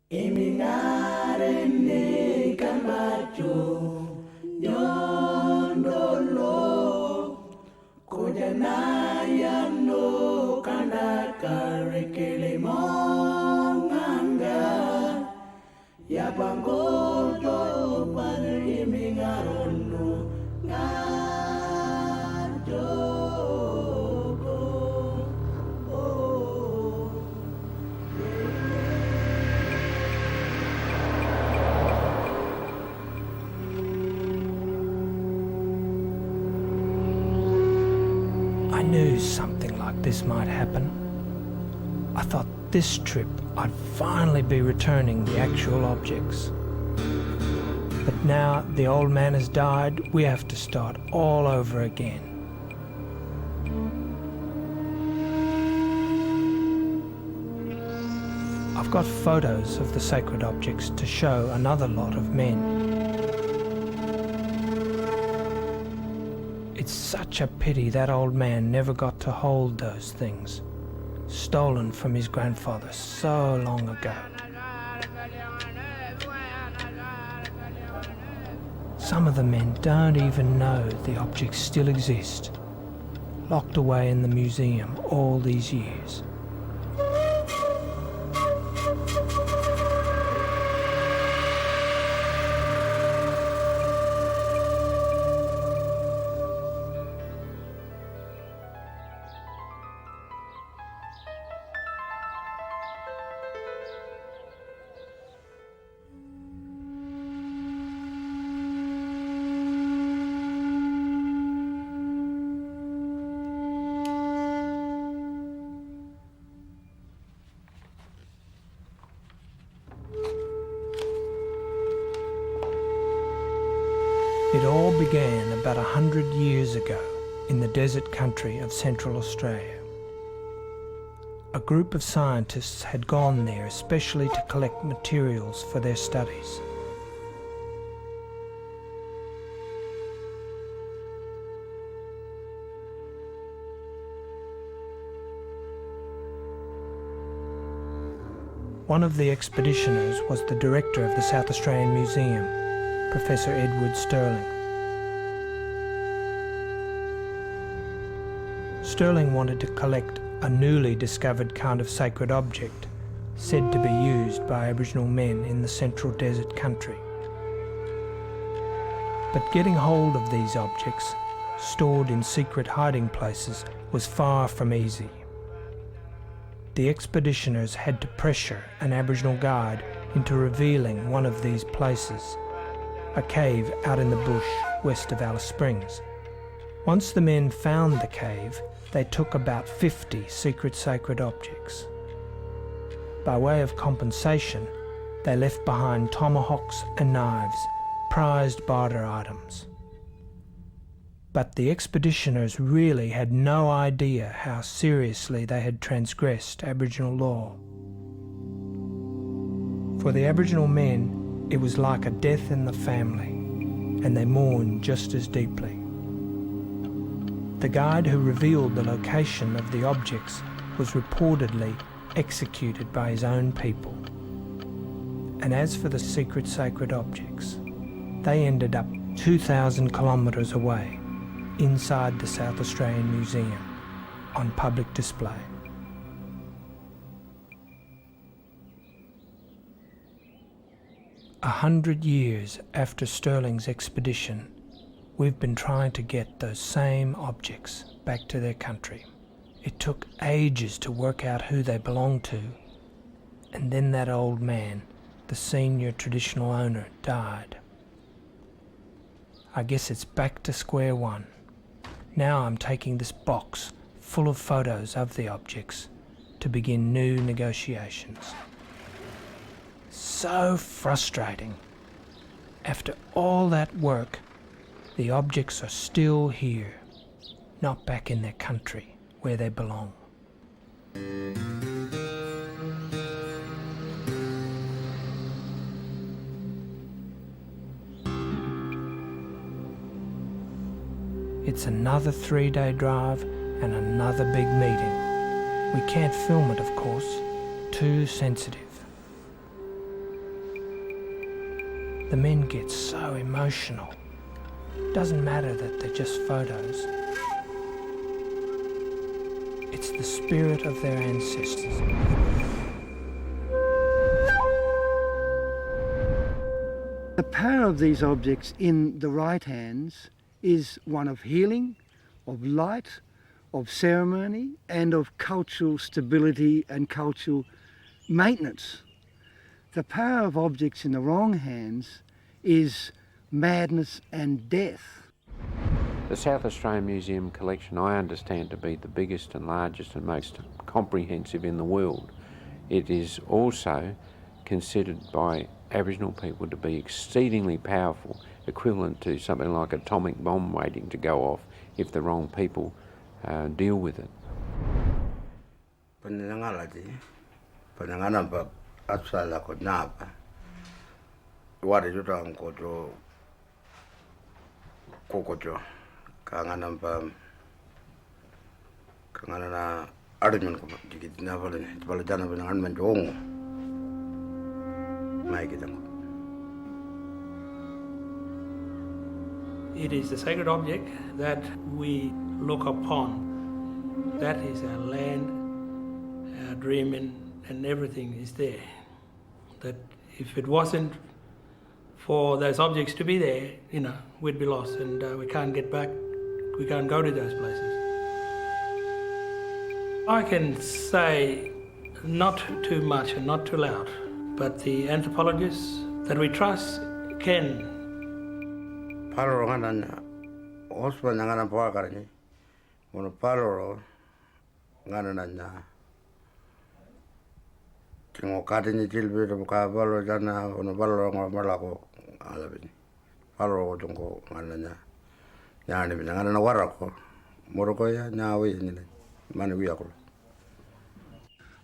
Imingarene kamacho nyondolo kojanaya no kandaka rekele monganga yabangoto para imingarono I knew something like this might happen. I thought this trip I'd finally be returning the actual objects. But now the old man has died, we have to start all over again. I've got photos of the sacred objects to show another lot of men. It's such a pity that old man never got to hold those things, stolen from his grandfather so long ago. Some of the men don't even know the objects still exist, locked away in the museum all these years. It all began about 100 years ago in the desert country of Central Australia. A group of scientists had gone there especially to collect materials for their studies. One of the expeditioners was the director of the South Australian Museum, Professor Edward Sterling. Sterling wanted to collect a newly discovered kind of sacred object said to be used by Aboriginal men in the Central Desert country. But getting hold of these objects, stored in secret hiding places, was far from easy. The expeditioners had to pressure an Aboriginal guide into revealing one of these places, a cave out in the bush west of Alice Springs. Once the men found the cave, they took about 50 secret sacred objects. By way of compensation, they left behind tomahawks and knives, prized barter items. But the expeditioners really had no idea how seriously they had transgressed Aboriginal law. For the Aboriginal men, it was like a death in the family, and they mourned just as deeply. The guide who revealed the location of the objects was reportedly executed by his own people. And as for the secret sacred objects, they ended up 2,000 kilometres away, inside the South Australian Museum, on public display. 100 years after Sterling's expedition, we've been trying to get those same objects back to their country. It took ages to work out who they belonged to, and then that old man, the senior traditional owner, died. I guess it's back to square one. Now I'm taking this box full of photos of the objects to begin new negotiations. So frustrating. After all that work, the objects are still here, not back in their country where they belong. It's another 3-day drive and another big meeting. We can't film it, of course, too sensitive. the men get so emotional. Doesn't matter that they're just photos. It's the spirit of their ancestors. The power of these objects in the right hands is one of healing, of light, of ceremony, and of cultural stability and cultural maintenance. The power of objects in the wrong hands is madness and death. The South Australian Museum collection I understand to be the biggest and largest and most comprehensive in the world. It is also considered by Aboriginal people to be exceedingly powerful, equivalent to something like an atomic bomb waiting to go off if the wrong people deal with it. It is a sacred object that we look upon. That is our land, our dreaming, and everything is there. That if it wasn't for those objects to be there, we'd be lost, and we can't get back, we can't go to those places. I can say not too much and not too loud, but the anthropologists that we trust can.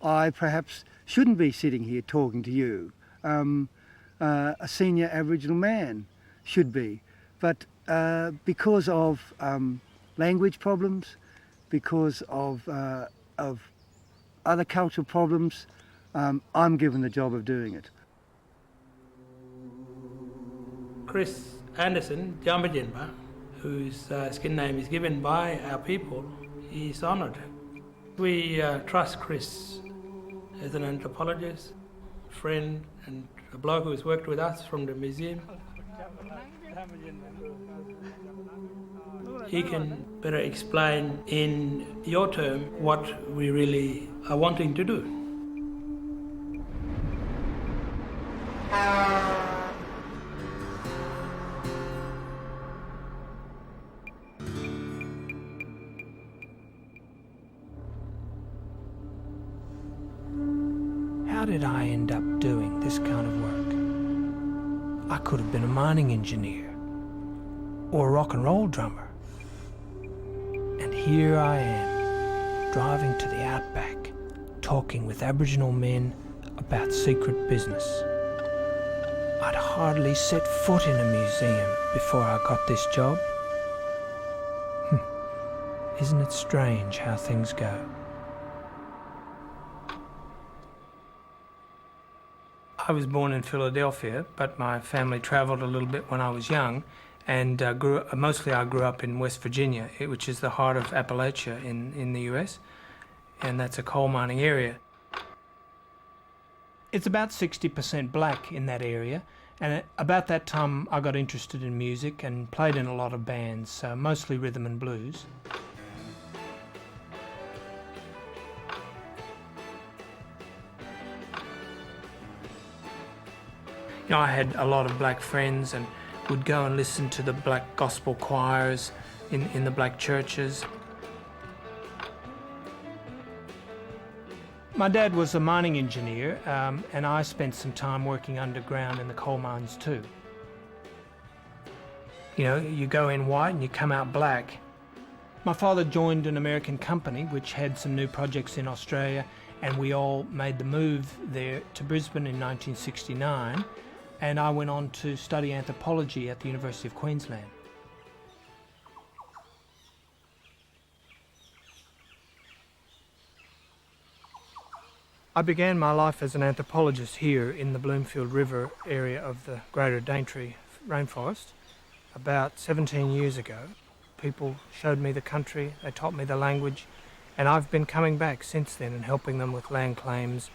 I perhaps shouldn't be sitting here talking to you. A senior Aboriginal man should be. But because of language problems, because of other cultural problems, I'm given the job of doing it. Chris Anderson, Jambajinba, whose skin name is given by our people, is honoured. We trust Chris as an anthropologist, friend, and a bloke who's worked with us from the museum. He can better explain in your term what we really are wanting to do. How did I end up doing this kind of work? I could have been a mining engineer or a rock and roll drummer. And here I am, driving to the outback, talking with Aboriginal men about secret business. I'd hardly set foot in a museum before I got this job. Isn't it strange how things go? I was born in Philadelphia, but my family travelled a little bit when I was young, and I grew up in West Virginia, which is the heart of Appalachia in the US, and that's a coal mining area. It's about 60% black in that area, and about that time I got interested in music and played in a lot of bands, mostly rhythm and blues. I had a lot of black friends and would go and listen to the black gospel choirs in the black churches. My dad was a mining engineer, and I spent some time working underground in the coal mines too. You go in white and you come out black. My father joined an American company which had some new projects in Australia, and we all made the move there to Brisbane in 1969. And I went on to study anthropology at the University of Queensland. I began my life as an anthropologist here in the Bloomfield River area of the Greater Daintree rainforest about 17 years ago. People showed me the country, they taught me the language, and I've been coming back since then and helping them with land claims,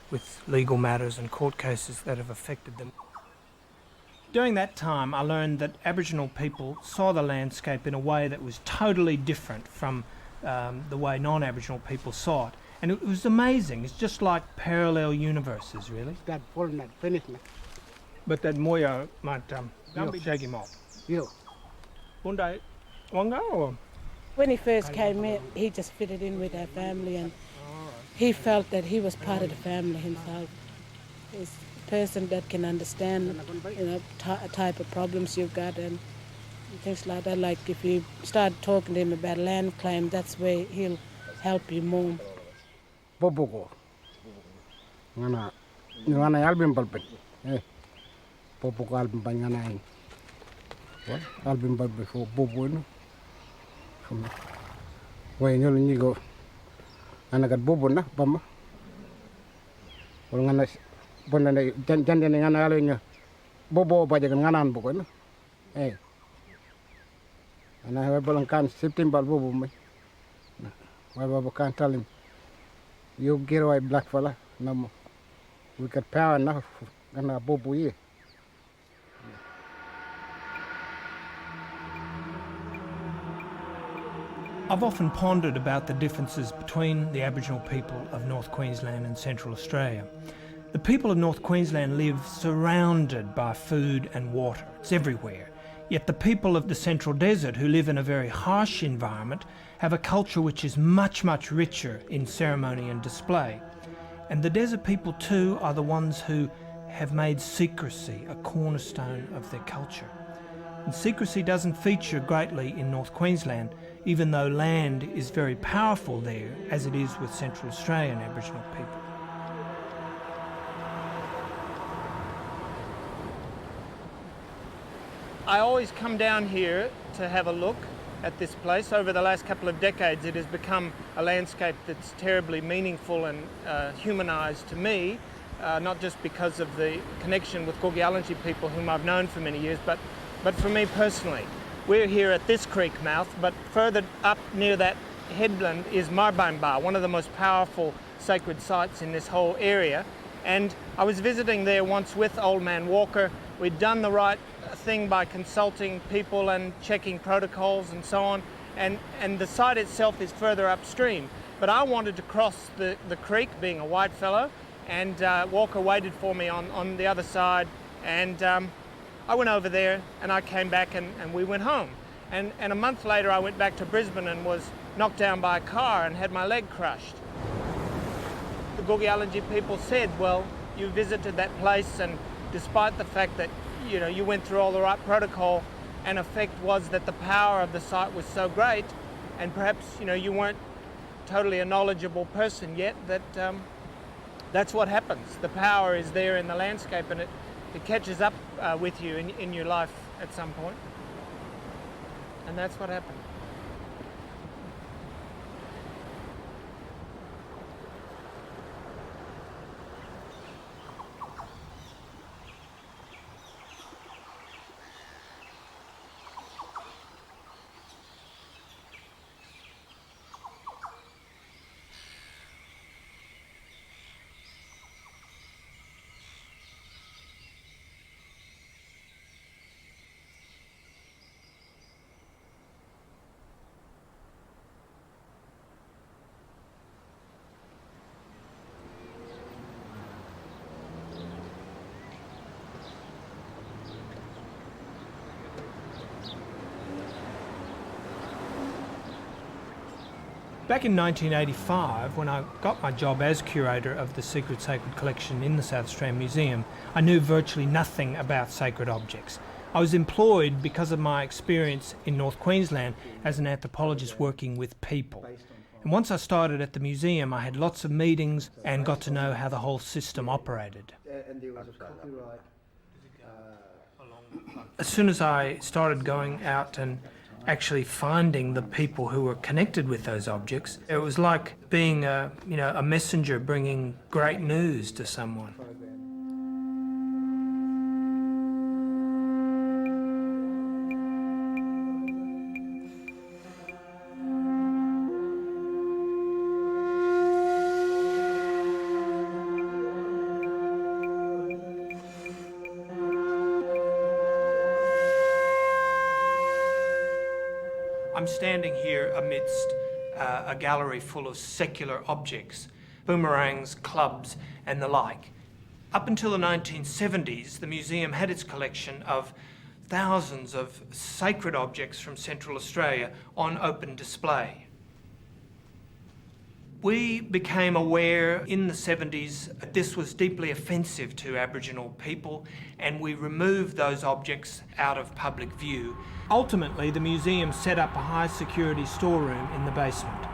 with legal matters and court cases that have affected them. During that time, I learned that Aboriginal people saw the landscape in a way that was totally different from the way non-Aboriginal people saw it. And it was amazing. It's just like parallel universes, really. That full not finished. But that Moya might shake him off. You. One day, Wanga or? When he first came in, he just fitted in with our family, and he felt that he was part of the family himself. He's a person that can understand, type of problems you've got and things like that. Like if you start talking to him about land claim, that's where he'll help you more. Bobo. Ngana album balpen. Bobo album banyana. What? Album balpen for Bobo no. Way nyol ni go. Anagat Bobo na bamba. Wala ngana bonda jan ngana alo nya. Bobo ba jagan nganan buko no. Ana ha balang kan September Bobo mai. Why Bobo can't tell him. You get away black fella, no. We got power enough, gonna bobo ye. I've often pondered about the differences between the Aboriginal people of North Queensland and Central Australia. The people of North Queensland live surrounded by food and water. It's everywhere. Yet the people of the Central Desert, who live in a very harsh environment, have a culture which is much, much richer in ceremony and display. And the desert people too are the ones who have made secrecy a cornerstone of their culture. And secrecy doesn't feature greatly in North Queensland, even though land is very powerful there, as it is with Central Australian Aboriginal people. I always come down here to have a look at this place. Over the last couple of decades, it has become a landscape that's terribly meaningful and humanised to me, not just because of the connection with Gogialanji people whom I've known for many years, but for me personally. We're here at this creek mouth, but further up near that headland is Marbine Bar, one of the most powerful sacred sites in this whole area. And I was visiting there once with Old Man Walker. We'd done the right thing by consulting people and checking protocols and so on, and the site itself is further upstream. But I wanted to cross the creek, being a white fellow, and Walker waited for me on the other side, and I went over there and I came back and we went home. And a month later I went back to Brisbane and was knocked down by a car and had my leg crushed. The Gogialanji people said, well, you visited that place, and despite the fact that you went through all the right protocol, and effect was that the power of the site was so great, and perhaps you weren't totally a knowledgeable person yet, that that's what happens. The power is there in the landscape, and it catches up with you in your life at some point, and that's what happened. Back in 1985, when I got my job as curator of the Secret Sacred Collection in the South Australian Museum, I knew virtually nothing about sacred objects. I was employed because of my experience in North Queensland as an anthropologist working with people. And once I started at the museum, I had lots of meetings and got to know how the whole system operated. As soon as I started going out and actually finding the people who were connected with those objects. It was like being a messenger bringing great news to someone. I'm standing here amidst a gallery full of secular objects, boomerangs, clubs and the like. Up until the 1970s, the museum had its collection of thousands of sacred objects from Central Australia on open display. We became aware in the 70s that this was deeply offensive to Aboriginal people, and we removed those objects out of public view. Ultimately, the museum set up a high security storeroom in the basement.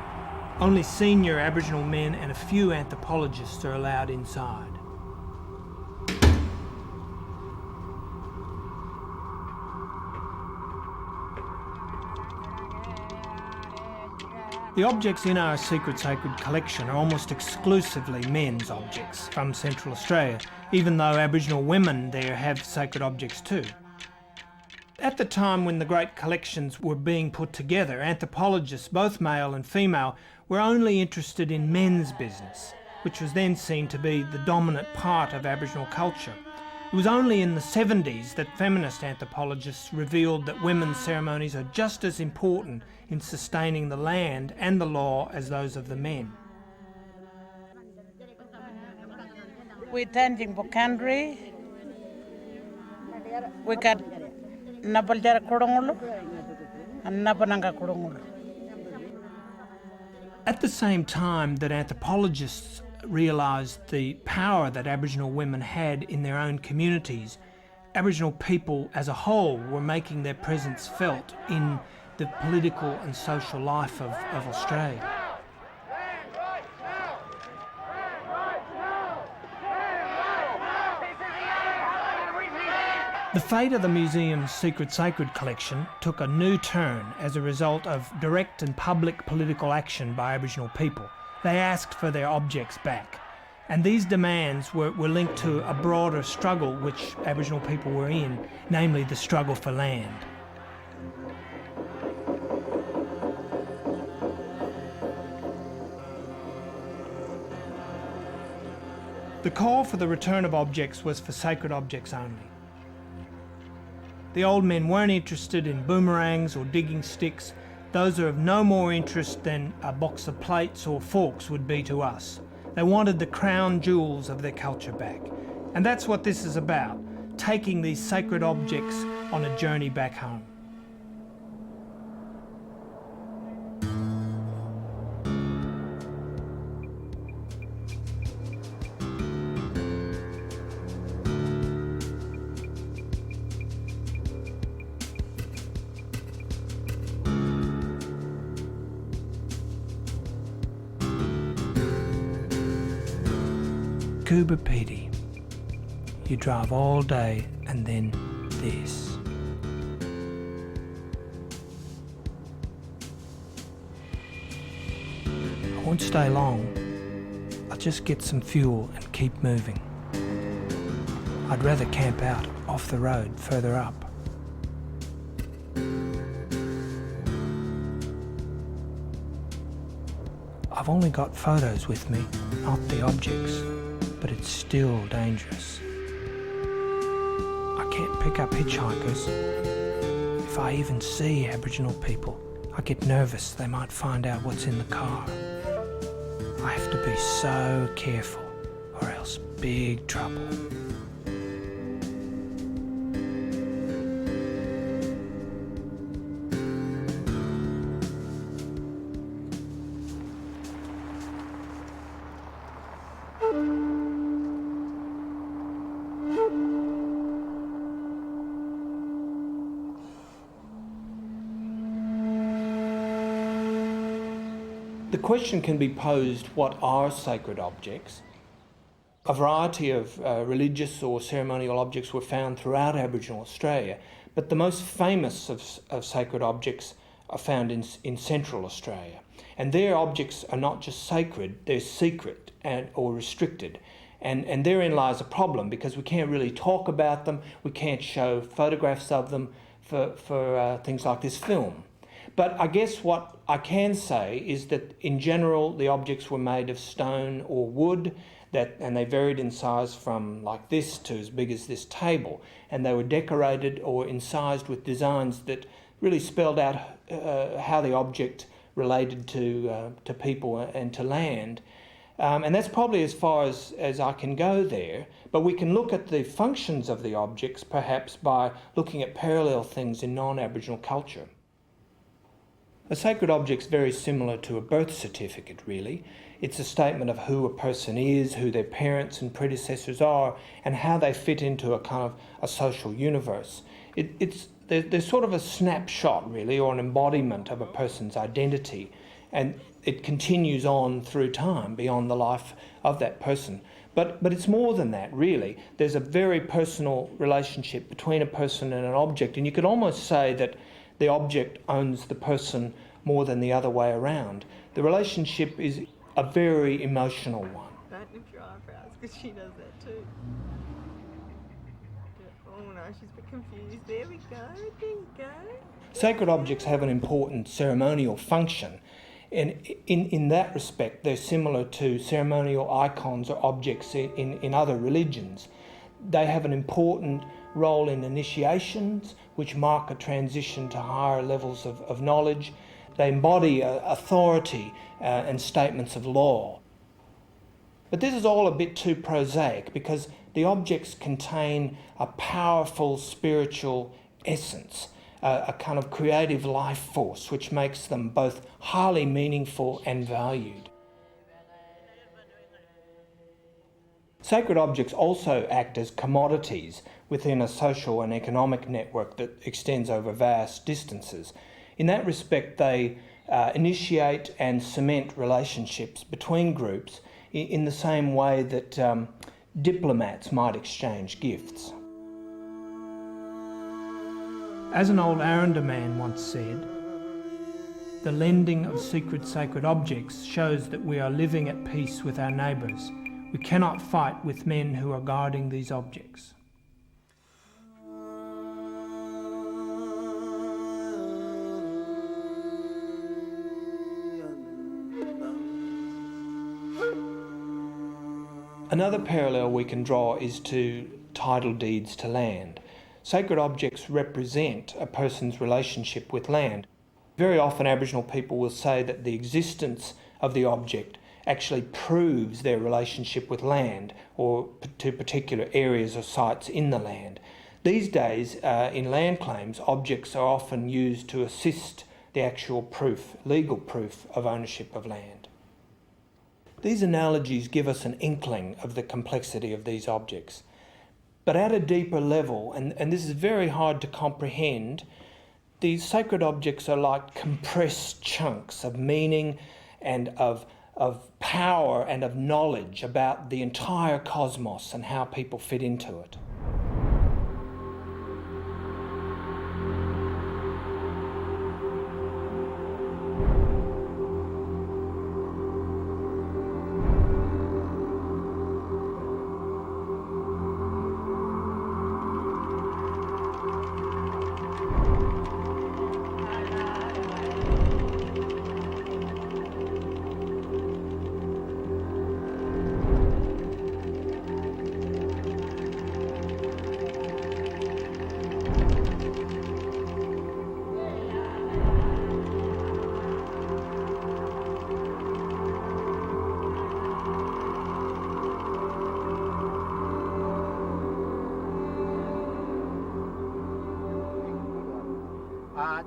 Only senior Aboriginal men and a few anthropologists are allowed inside. The objects in our secret sacred collection are almost exclusively men's objects from Central Australia, even though Aboriginal women there have sacred objects too. At the time when the great collections were being put together, anthropologists, both male and female, were only interested in men's business, which was then seen to be the dominant part of Aboriginal culture. It was only in the 70s that feminist anthropologists revealed that women's ceremonies are just as important in sustaining the land and the law as those of the men. We're tending Bokandri. We got Nabaljara Kurungulu and Nabananga Kurungulu. At the same time that anthropologists realised the power that Aboriginal women had in their own communities, Aboriginal people as a whole were making their presence felt in the political and social life of Australia. The fate of the museum's secret sacred collection took a new turn as a result of direct and public political action by Aboriginal people. They asked for their objects back, and these demands were linked to a broader struggle which Aboriginal people were in, namely the struggle for land. The call for the return of objects was for sacred objects only. The old men weren't interested in boomerangs or digging sticks. Those are of no more interest than a box of plates or forks would be to us. They wanted the crown jewels of their culture back. And that's what this is about, taking these sacred objects on a journey back home. Kuba Pedi. You drive all day and then this. I won't stay long. I'll just get some fuel and keep moving. I'd rather camp out off the road further up. I've only got photos with me, not the objects. But it's still dangerous. I can't pick up hitchhikers. If I even see Aboriginal people, I get nervous they might find out what's in the car. I have to be so careful, or else big trouble. The question can be posed, what are sacred objects? A variety of religious or ceremonial objects were found throughout Aboriginal Australia, but the most famous of sacred objects are found in Central Australia. And their objects are not just sacred, they're secret or restricted. And therein lies a problem, because we can't really talk about them, we can't show photographs of them for things like this film. But I guess what I can say is that in general the objects were made of stone or wood, and they varied in size from like this to as big as this table, and they were decorated or incised with designs that really spelled out how the object related to people and to land. And that's probably as far as I can go there, but we can look at the functions of the objects perhaps by looking at parallel things in non-Aboriginal culture. A sacred object's very similar to a birth certificate, really. It's a statement of who a person is, who their parents and predecessors are, and how they fit into a kind of a social universe. They're sort of a snapshot, really, or an embodiment of a person's identity, and it continues on through time beyond the life of that person. But it's more than that, really. There's a very personal relationship between a person and an object, and you could almost say that the object owns the person more than the other way around. The relationship is a very emotional one. Don't lift your eyebrows, because she does that too. Oh no, she's a bit confused. There we go, there you go. Sacred objects have an important ceremonial function, and in that respect they're similar to ceremonial icons or objects in other religions. They have an important role in initiations, which mark a transition to higher levels of knowledge. They embody authority and statements of law. But this is all a bit too prosaic, because the objects contain a powerful spiritual essence, a kind of creative life force which makes them both highly meaningful and valued. Sacred objects also act as commodities within a social and economic network that extends over vast distances. In that respect, they initiate and cement relationships between groups in the same way that diplomats might exchange gifts. As an old Aranda man once said, the lending of secret sacred objects shows that we are living at peace with our neighbours. We cannot fight with men who are guarding these objects. Another parallel we can draw is to title deeds to land. Sacred objects represent a person's relationship with land. Very often Aboriginal people will say that the existence of the object actually proves their relationship with land or to particular areas or sites in the land. These days, in land claims, objects are often used to assist the actual proof, legal proof of ownership of land. These analogies give us an inkling of the complexity of these objects. But at a deeper level, and this is very hard to comprehend, these sacred objects are like compressed chunks of meaning and of power and of knowledge about the entire cosmos and how people fit into it.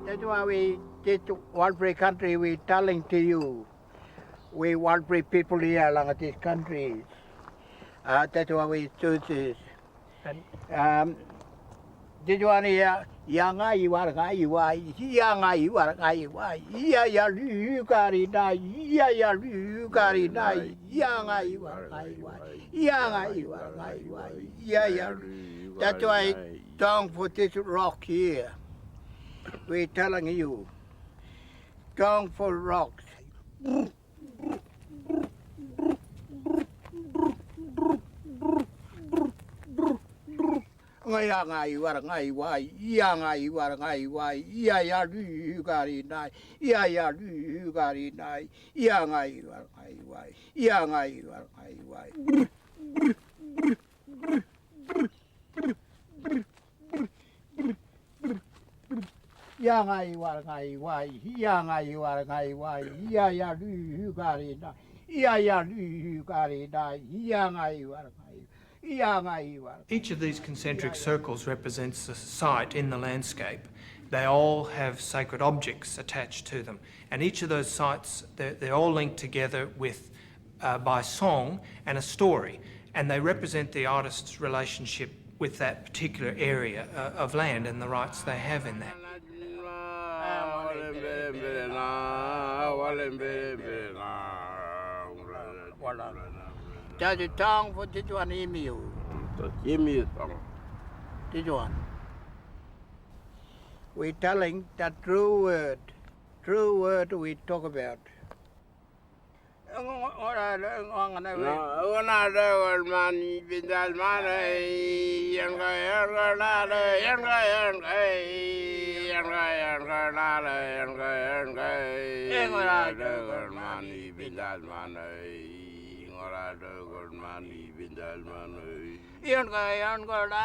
That's why we teach one free country, we telling to you. We want free people here along this country. That's why we choose this. Dijuani ya ngai war ngai wai ya ngai war ngai wai ya lu kari dai ya lu kari dai ya ngai war ngai wai ya ngai war ngai wai ya. That's why don't put this rock here. We're telling you, don't put rocks. Ngai war ngai wai ya ngai war ngai wai ya lu kari dai ya lu kari dai ya ngai war ngai wai ya ngai war ngai wai. Ya ngai war ngai wai ya ngai war ngai wai ya lu kari dai ya lu kari dai ya ngai war ngai. Each of these concentric circles represents a site in the landscape. They all have sacred objects attached to them, and each of those sites, they're all linked together with by song and a story, and they represent the artist's relationship with that particular area of land and the rights they have in that. Jadi tang for Tijuan email. Email tang. Tijuan. We're telling that true word we talk about.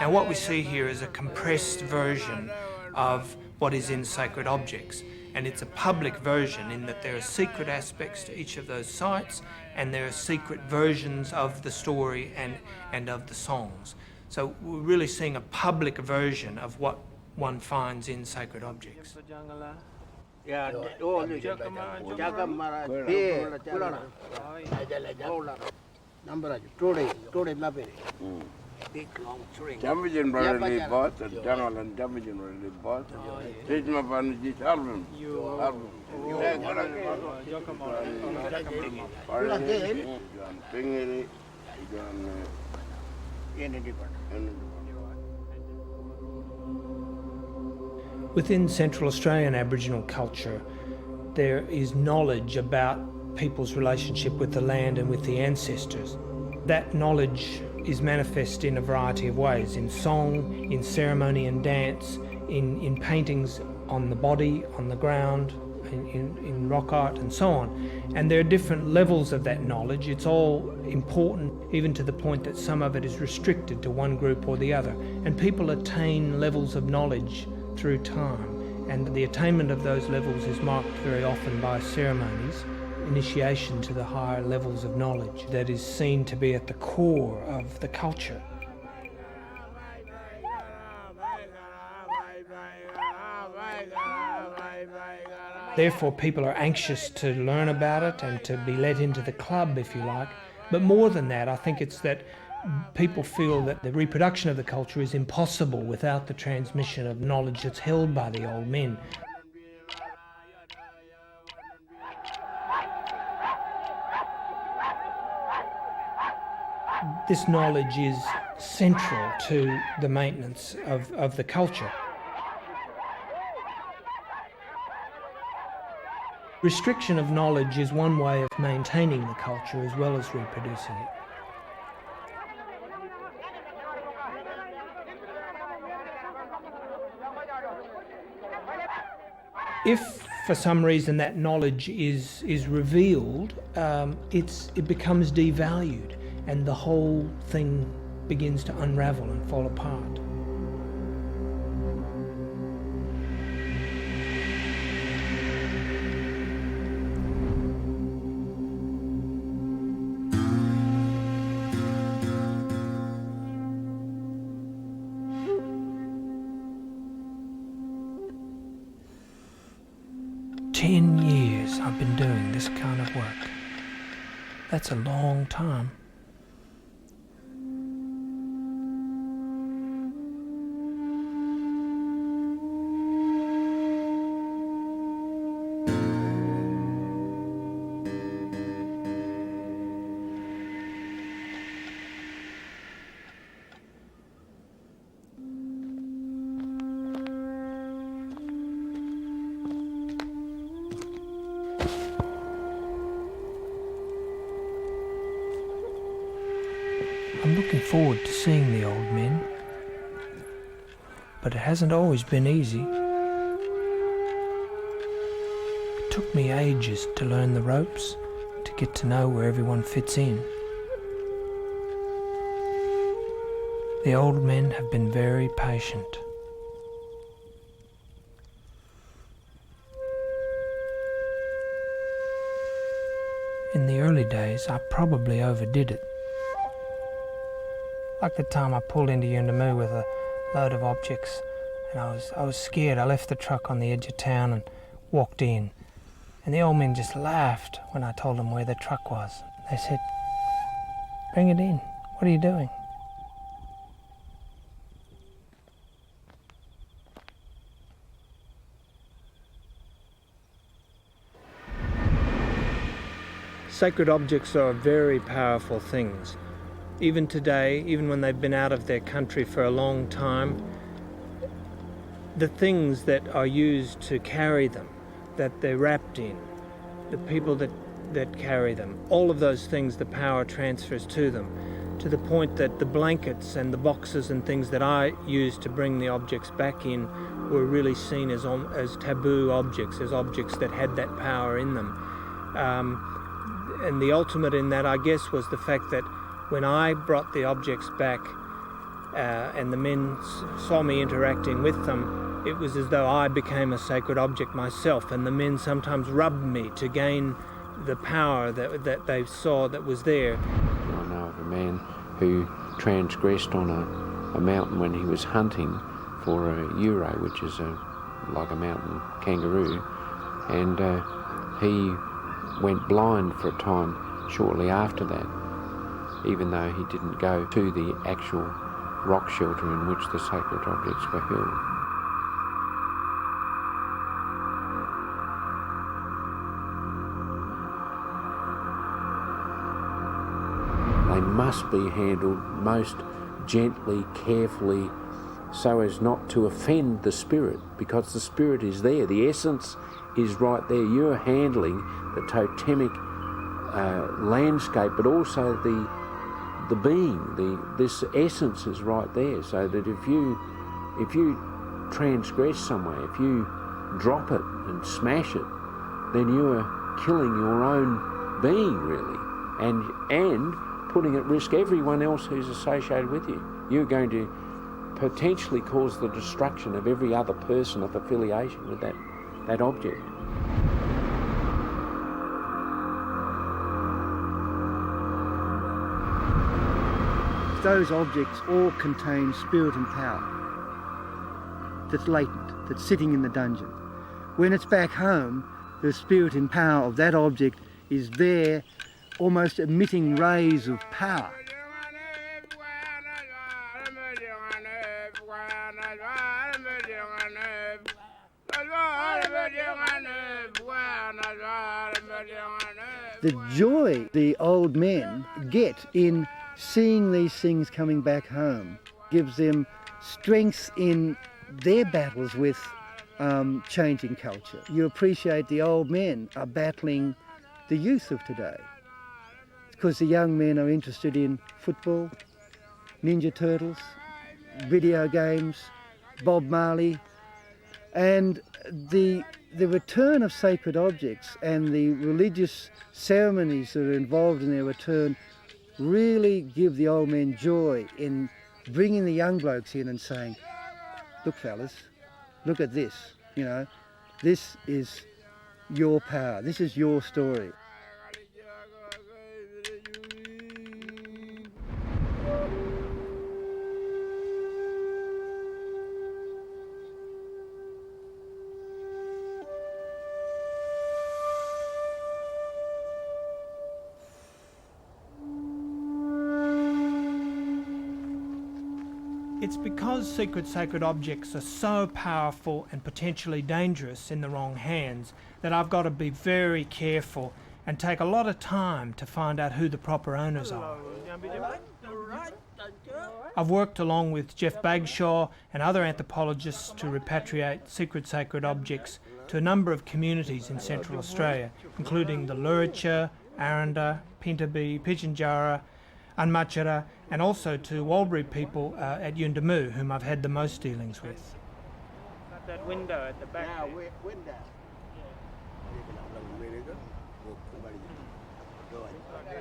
Now what we see here is a compressed version of what is in sacred objects, and it's a public version in that there are secret aspects to each of those sites, and there are secret versions of the story and of the songs. So we're really seeing a public version of what one finds in sacred objects. Ya, number aja. Today nabe. Big long string. Jambijan barely bought, and Jangal and Jambijan barely bought. Take my van this album. Within Central Australian Aboriginal culture, there is knowledge about people's relationship with the land and with the ancestors. That knowledge is manifest in a variety of ways, in song, in ceremony and dance, in paintings on the body, on the ground, in rock art and so on. And there are different levels of that knowledge. It's all important, even to the point that some of it is restricted to one group or the other. And people attain levels of knowledge through time, and the attainment of those levels is marked very often by ceremonies, initiation to the higher levels of knowledge that is seen to be at the core of the culture. Therefore, people are anxious to learn about it and to be let into the club, if you like. But more than that, I think it's that people feel that the reproduction of the culture is impossible without the transmission of knowledge that's held by the old men. This knowledge is central to the maintenance of the culture. Restriction of knowledge is one way of maintaining the culture as well as reproducing it. If for some reason that knowledge is revealed, it becomes devalued and the whole thing begins to unravel and fall apart. I've been doing this kind of work. That's a long time. forward to seeing the old men, but it hasn't always been easy. It took me ages to learn the ropes, to get to know where everyone fits in. The old men have been very patient. In the early days, I probably overdid it. Like the time I pulled into Yuendamu with a load of objects, and I was scared. I left the truck on the edge of town and walked in, and the old men just laughed when I told them where the truck was. They said, "Bring it in. What are you doing?" Sacred objects are very powerful things. Even today, even when they've been out of their country for a long time, the things that are used to carry them, that they're wrapped in, the people that carry them, all of those things, the power transfers to them, to the point that the blankets and the boxes and things that I used to bring the objects back in were really seen as taboo objects, as objects that had that power in them. And the ultimate in that, I guess, was the fact that when I brought the objects back and the men saw me interacting with them, it was as though I became a sacred object myself, and the men sometimes rubbed me to gain the power that they saw that was there. I know of a man who transgressed on a mountain when he was hunting for a euro, which is like a mountain kangaroo, and he went blind for a time shortly after that, even though he didn't go to the actual rock shelter in which the sacred objects were held. They must be handled most gently, carefully, so as not to offend the spirit, because the spirit is there, the essence is right there. You're handling the totemic landscape, but also the being, this essence is right there, so that if you transgress somewhere, if you drop it and smash it, then you are killing your own being, really, and putting at risk everyone else who's associated with you. You're going to potentially cause the destruction of every other person of affiliation with that object. Those objects all contain spirit and power that's latent, that's sitting in the dungeon. When it's back home, the spirit and power of that object is there, almost emitting rays of power. The joy the old men get in seeing these things coming back home gives them strength in their battles with changing culture. You appreciate the old men are battling the youth of today, because the young men are interested in football, Ninja Turtles, video games, Bob Marley, and the return of sacred objects and the religious ceremonies that are involved in their return really give the old men joy in bringing the young blokes in and saying, "Look, fellas, look at this, this is your power, this is your story." It's because sacred objects are so powerful and potentially dangerous in the wrong hands that I've got to be very careful and take a lot of time to find out who the proper owners are. I've worked along with Jeff Bagshaw and other anthropologists to repatriate sacred objects to a number of communities in Central Australia, including the Luritja, Aranda, Pintabee, Pitjantjatjara, Unmatjara and also to Walbury people at Yuendamu, whom I've had the most dealings with. That window at the back. Yeah, there. window.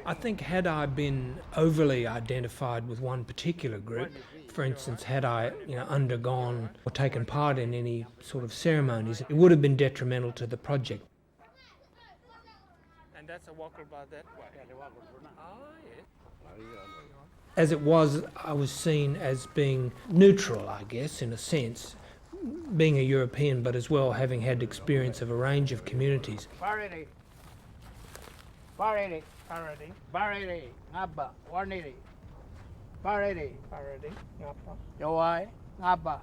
I think had I been overly identified with one particular group, for instance, had I undergone or taken part in any sort of ceremonies, it would have been detrimental to the project. And that's a walker by that way. As it was, I was seen as being neutral, I guess, in a sense, being a European, but as well having had experience of a range of communities. Parity, ngaba, warniri. Parity, ngapa. Yawai, ngapa.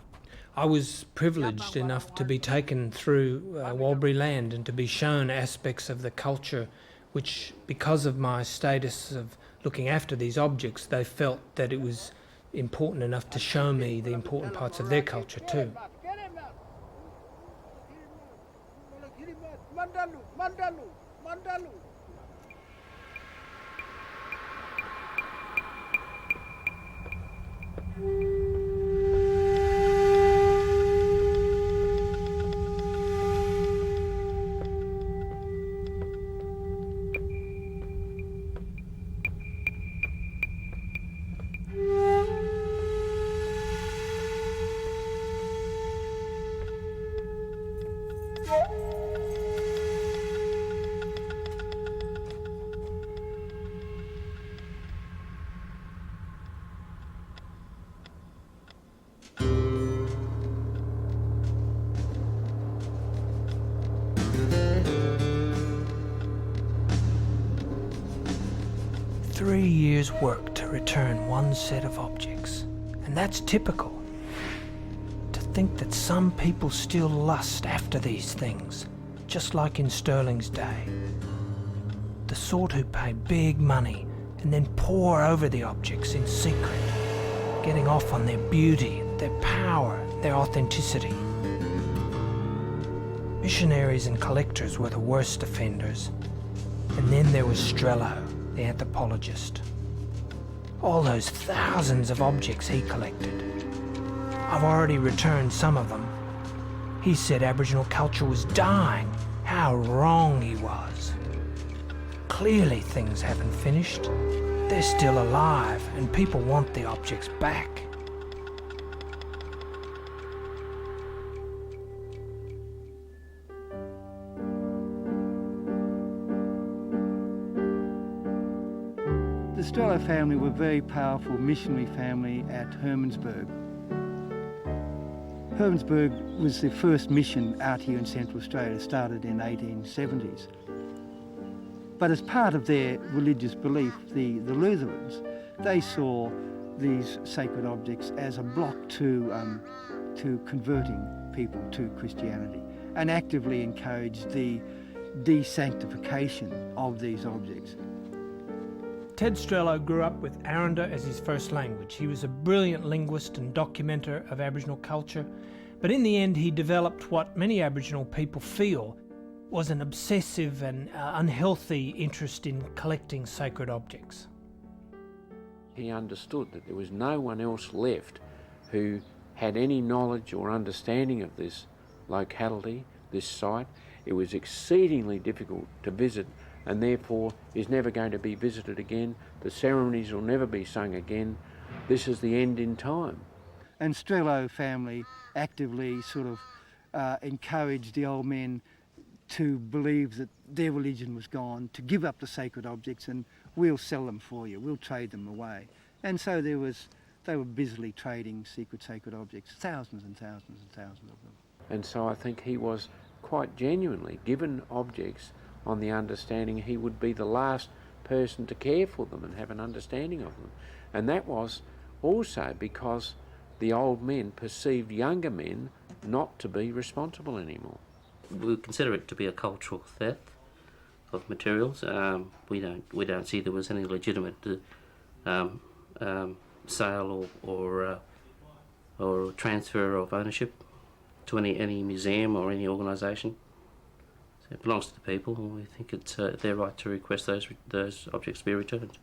I was privileged enough to be taken through Walbury land and to be shown aspects of the culture which, because of my status of looking after these objects, they felt that it was important enough to show me the important parts of their culture too. Mandalu. 3 years' work to return one set of objects. And that's typical. To think that some people still lust after these things, just like in Sterling's day. The sort who pay big money and then pore over the objects in secret, getting off on their beauty, their power, their authenticity. Missionaries and collectors were the worst offenders. And then there was Strello, the anthropologist. All those thousands of objects he collected. I've already returned some of them. He said Aboriginal culture was dying. How wrong he was. Clearly things haven't finished. They're still alive and people want the objects back. The Strello family were a very powerful missionary family at Hermansburg. Hermansburg was the first mission out here in Central Australia, started in 1870s. But as part of their religious belief, the Lutherans, they saw these sacred objects as a block to converting people to Christianity and actively encouraged the desanctification of these objects. Ted Strello grew up with Aranda as his first language. He was a brilliant linguist and documenter of Aboriginal culture, but in the end he developed what many Aboriginal people feel was an obsessive and unhealthy interest in collecting sacred objects. He understood that there was no one else left who had any knowledge or understanding of this locality, this site. It was exceedingly difficult to visit and therefore is never going to be visited again. The ceremonies will never be sung again. This is the end in time. And Strello family actively sort of encouraged the old men to believe that their religion was gone, to give up the sacred objects and we'll sell them for you, we'll trade them away. And so they were busily trading secret sacred objects, thousands and thousands and thousands of them. And so I think he was quite genuinely given objects on the understanding he would be the last person to care for them and have an understanding of them. And that was also because the old men perceived younger men not to be responsible anymore. We consider it to be a cultural theft of materials. We don't see there was any legitimate sale or transfer of ownership to any museum or any organisation. So it belongs to the people, and we think it's their right to request those objects be returned.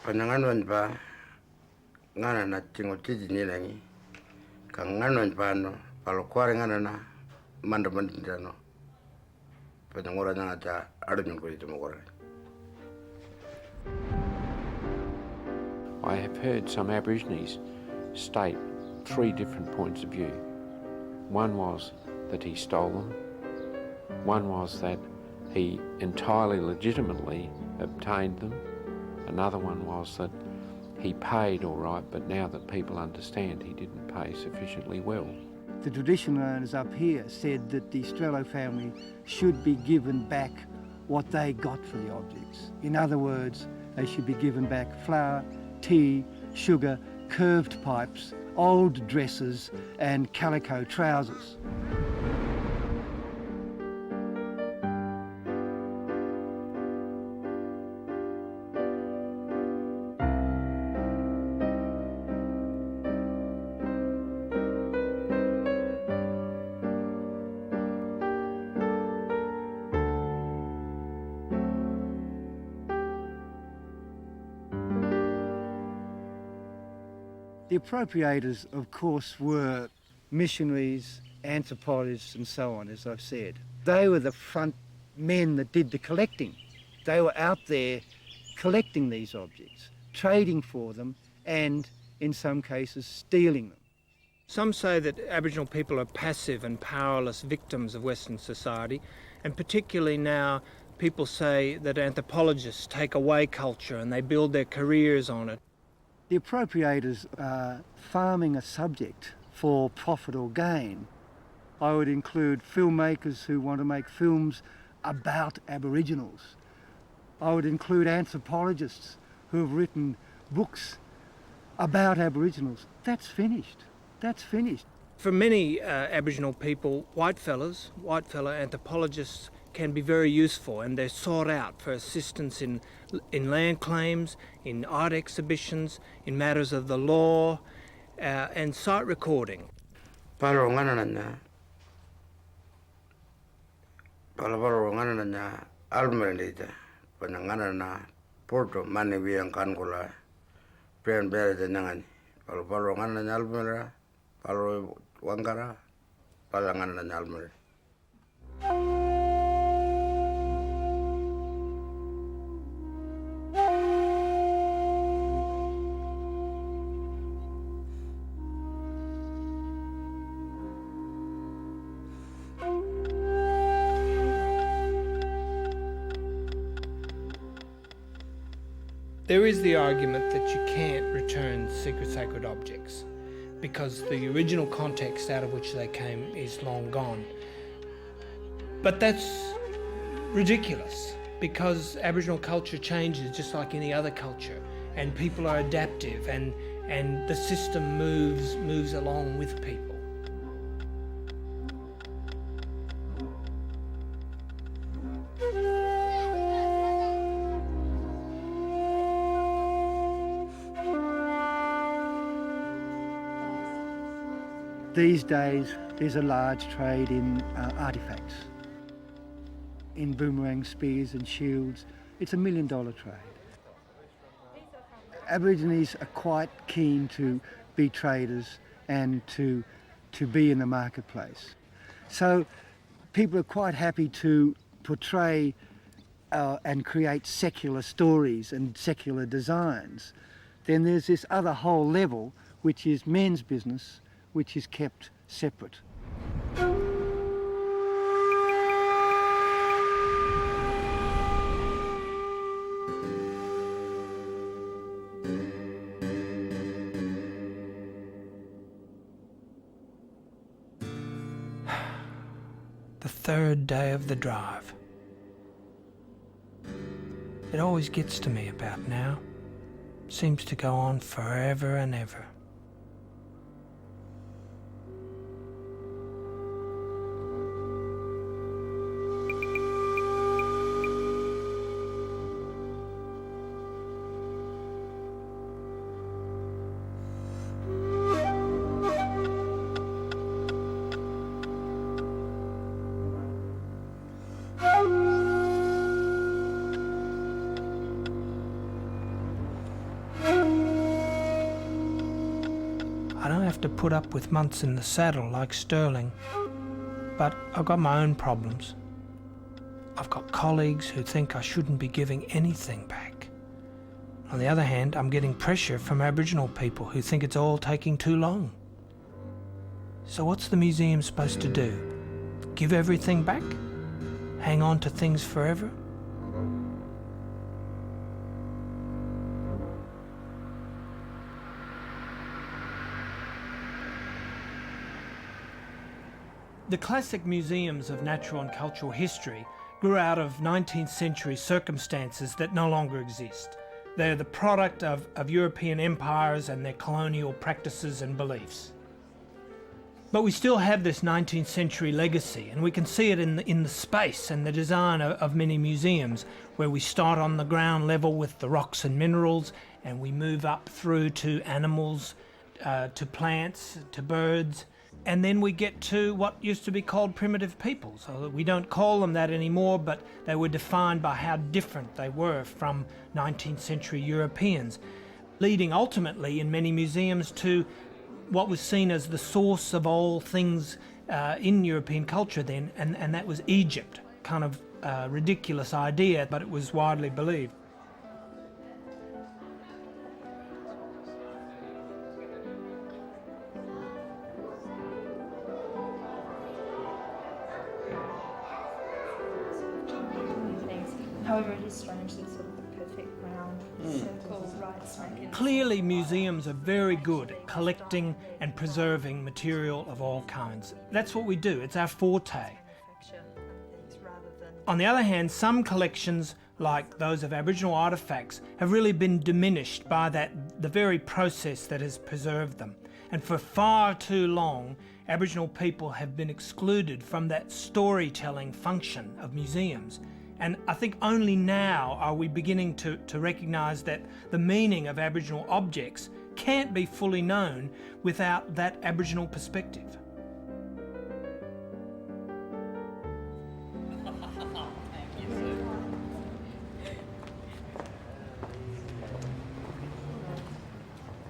Pananganon ba ngana na tingo tiji ni nangi ka ngano pano palo kware ngana na manda mandano ngora na ta arun ko ngora. I have heard some Aborigines state 3 different points of view. One was that he stole them, one was that he entirely legitimately obtained them, another one was that he paid all right, but now that people understand he didn't pay sufficiently well. The traditional owners up here said that the Strello family should be given back what they got for the objects. In other words, they should be given back flour, tea, sugar, curved pipes, old dresses and calico trousers. The appropriators, of course, were missionaries, anthropologists and so on, as I've said. They were the front men that did the collecting. They were out there collecting these objects, trading for them and, in some cases, stealing them. Some say that Aboriginal people are passive and powerless victims of Western society, and particularly now people say that anthropologists take away culture and they build their careers on it. The appropriators are farming a subject for profit or gain. I would include filmmakers who want to make films about Aboriginals. I would include anthropologists who have written books about Aboriginals. That's finished. That's finished. For many Aboriginal people, whitefella anthropologists can be very useful, and they're sought out for assistance in land claims, in art exhibitions, in matters of the law, and site recording. Palo ngana na almerita panangana na porto mani biang kangola pen bere de nangani palo ngana na almera palo wangara palangana na almera. There is the argument that you can't return sacred objects because the original context out of which they came is long gone. But that's ridiculous because Aboriginal culture changes just like any other culture, and people are adaptive, and the system moves along with people. These days, there's a large trade in artefacts, in boomerang spears and shields. It's $1 million trade. Aborigines are quite keen to be traders and to be in the marketplace. So people are quite happy to portray and create secular stories and secular designs. Then there's this other whole level, which is men's business, which is kept separate. The third day of the drive. It always gets to me about now. Seems to go on forever and ever. have to put up with months in the saddle like Sterling. But I've got my own problems. I've got colleagues who think I shouldn't be giving anything back. On the other hand, I'm getting pressure from Aboriginal people who think it's all taking too long. So what's the museum supposed to do? Give everything back? Hang on to things forever? The classic museums of natural and cultural history grew out of 19th century circumstances that no longer exist. They're the product of European empires and their colonial practices and beliefs. But we still have this 19th century legacy, and we can see it in the space and the design of many museums, where we start on the ground level with the rocks and minerals, and we move up through to animals, to plants, to birds, and then we get to what used to be called primitive peoples. So we don't call them that anymore, but they were defined by how different they were from 19th century Europeans, leading ultimately in many museums to what was seen as the source of all things in European culture then, and that was Egypt. Kind of ridiculous idea, but it was widely believed. However, it is strange that sort of the perfect round circle right smack in. Clearly, museums are very good at collecting and preserving material of all kinds. That's what we do, it's our forte. On the other hand, some collections, like those of Aboriginal artefacts, have really been diminished by the very process that has preserved them. And for far too long, Aboriginal people have been excluded from that storytelling function of museums. And I think only now are we beginning to recognise that the meaning of Aboriginal objects can't be fully known without that Aboriginal perspective.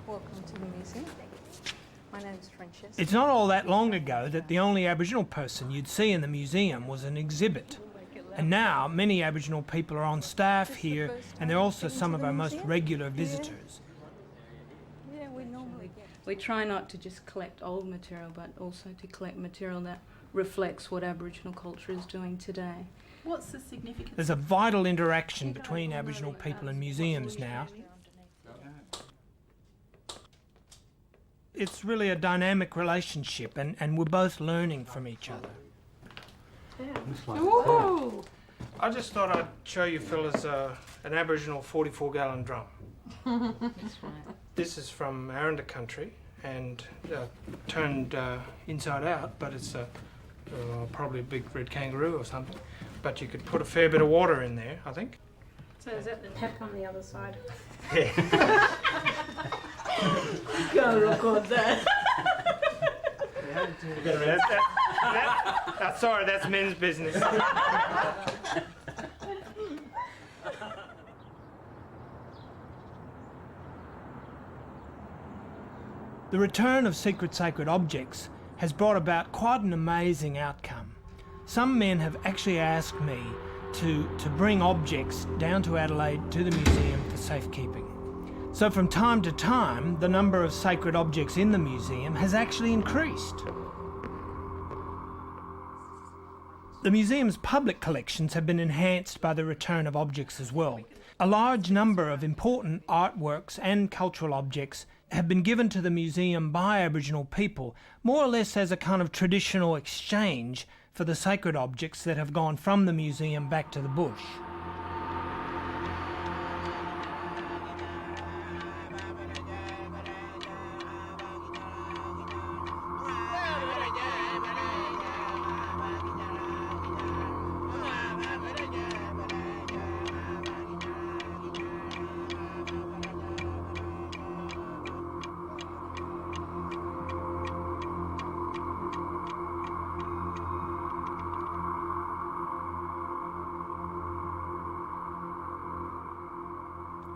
Welcome to the museum. My name is Francesca. It's not all that long ago that the only Aboriginal person you'd see in the museum was an exhibit. And now many Aboriginal people are on staff here, and they're also some of our most regular visitors. We try not to just collect old material, but also to collect material that reflects what Aboriginal culture is doing today. What's the significance? There's a vital interaction between Aboriginal people and museums now. It's really a dynamic relationship, and we're both learning from each other. Ooh. I just thought I'd show you fellas an Aboriginal 44-gallon drum. That's right. This is from Aranda country and turned inside out, but it's probably a big red kangaroo or something. But you could put a fair bit of water in there, I think. So is that the tap on the other side? Yeah. Go record that. Sorry, that's men's business. The return of secret sacred objects has brought about quite an amazing outcome. Some men have actually asked me to bring objects down to Adelaide to the museum for safekeeping. So from time to time, the number of sacred objects in the museum has actually increased. The museum's public collections have been enhanced by the return of objects as well. A large number of important artworks and cultural objects have been given to the museum by Aboriginal people, more or less as a kind of traditional exchange for the sacred objects that have gone from the museum back to the bush.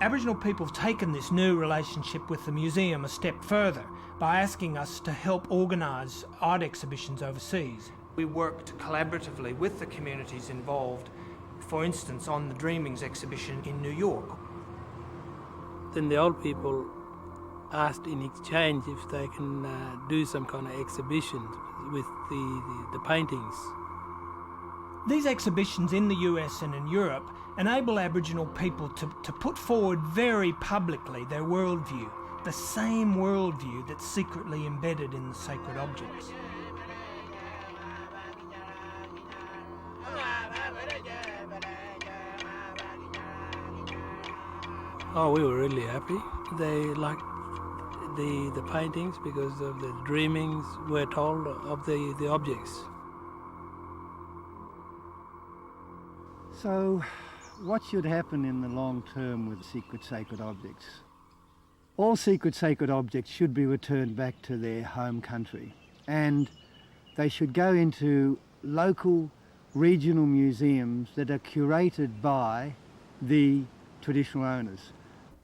Aboriginal people have taken this new relationship with the museum a step further by asking us to help organise art exhibitions overseas. We worked collaboratively with the communities involved, for instance on the Dreamings exhibition in New York. Then the old people asked in exchange if they can do some kind of exhibition with the paintings. These exhibitions in the US and in Europe enable Aboriginal people to put forward very publicly their worldview, the same worldview that's secretly embedded in the sacred objects. Oh, we were really happy. They liked the paintings because of the dreamings we're told of the objects. So, what should happen in the long term with secret sacred objects? All secret sacred objects should be returned back to their home country, and they should go into local regional museums that are curated by the traditional owners.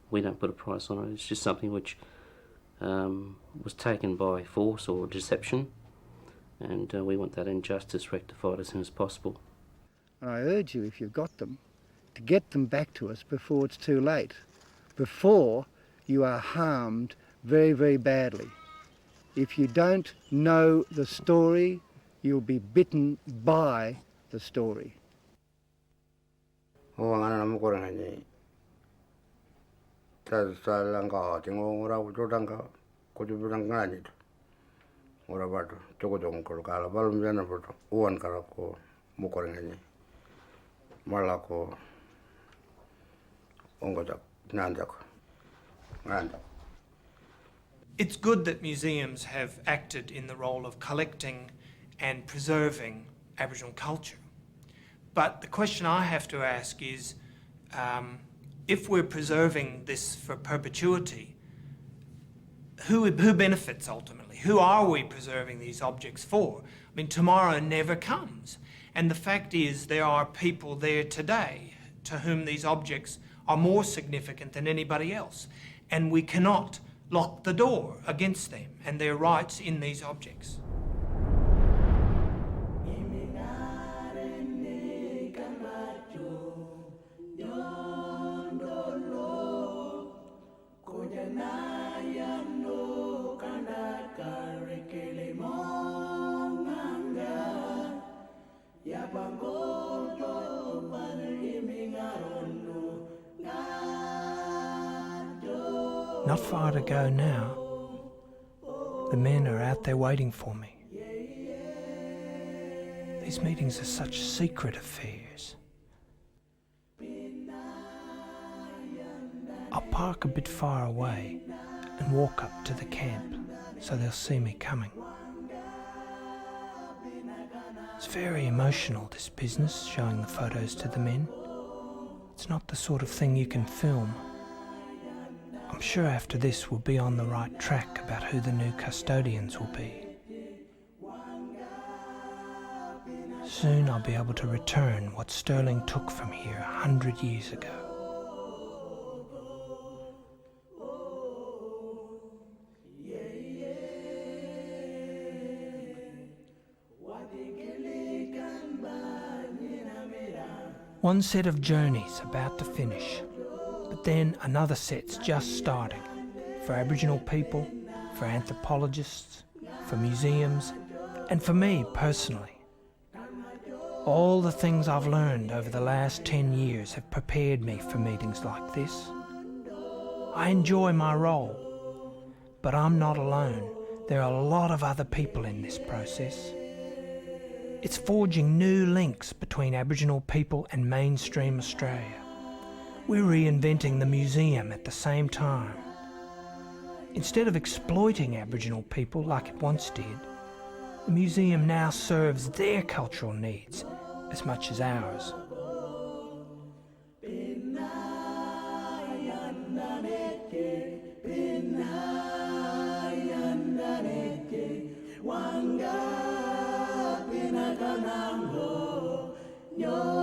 We don't put a price on it, it's just something which was taken by force or deception, and we want that injustice rectified as soon as possible. And I urge you, if you've got them, to get them back to us before it's too late, before you are harmed very, very badly. If you don't know the story, you'll be bitten by the story. It's good that museums have acted in the role of collecting and preserving Aboriginal culture. But the question I have to ask is, if we're preserving this for perpetuity, who benefits ultimately? Who are we preserving these objects for? I mean, tomorrow never comes. And the fact is there are people there today to whom these objects are more significant than anybody else. And we cannot lock the door against them and their rights in these objects. Not far to go now. The men are out there waiting for me. These meetings are such secret affairs. I'll park a bit far away and walk up to the camp so they'll see me coming. It's very emotional, this business, showing the photos to the men. It's not the sort of thing you can film. I'm sure after this we'll be on the right track about who the new custodians will be. Soon I'll be able to return what Sterling took from here 100 years ago. One set of journeys about to finish, but then another set's just starting, for Aboriginal people, for anthropologists, for museums, and for me personally. All the things I've learned over the last 10 years have prepared me for meetings like this. I enjoy my role, but I'm not alone. There are a lot of other people in this process. It's forging new links between Aboriginal people and mainstream Australia. We're reinventing the museum at the same time. Instead of exploiting Aboriginal people like it once did, the museum now serves their cultural needs as much as ours. Yo